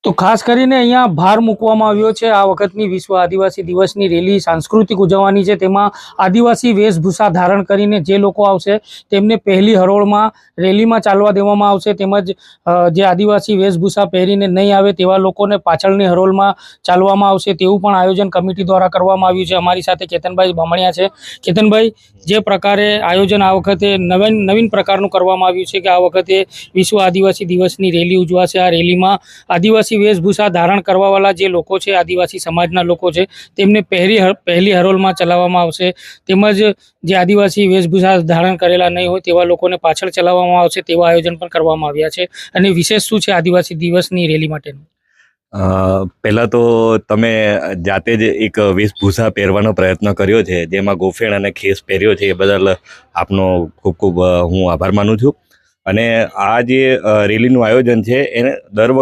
તો ખાસ કરીને અહીંયા ભાર મૂકવામાં આવ્યો છે આ વખતની વિશ્વ આદિવાસી દિવસની રેલી સાંસ્કૃતિક ઉજવવાની છે। તેમાં આદિવાસી વેશભૂષા ધારણ કરીને જે લોકો આવશે તેમને પહેલી હરોળમાં રેલીમાં ચાલવા દેવામાં આવશે, તેમજ જે આદિવાસી વેશભૂષા પહેરીને નહીં આવે તેવા લોકોને પાછળની હરોળમાં ચાલવામાં આવશે તેવું પણ આયોજન કમિટી દ્વારા કરવામાં આવ્યું છે। અમારી સાથે કેતનભાઈ બામણિયા છે। કેતનભાઈ, જે પ્રકારે આયોજન આ વખતે નવીન પ્રકારનું કરવામાં આવ્યું છે કે આ વખતે વિશ્વ આદિવાસી દિવસની રેલી ઉજવાશે। આ રેલીમાં આદિવાસી વેશભૂષા ધારણ કરવાવાળા જે લોકો છે, આદિવાસી સમાજના લોકો છે, તેમને પહેલી હરોળમાં ચલાવવામાં આવશે, તેમજ જે આદિવાસી વેશભૂષા ધારણ કરેલા નહીં હોય તેવા લોકોને પાછળ ચલાવવામાં આવશે તેવા આયોજન પણ કરવામાં આવ્યા છે। અને વિશેષ શું છે આદિવાસી દિવસની રેલી માટેનું? પહેલાં તો તમે જાતે જ એક વેશભૂષા પહેરવાનો પ્રયત્ન કર્યો છે, જેમાં ગોફેણ અને ખેસ પહેર્યો છે, એ બદલ આપનો ખૂબ ખૂબ હું આભાર માનું છું। અને આ જે રેલીનું આયોજન છે એને દર વખતે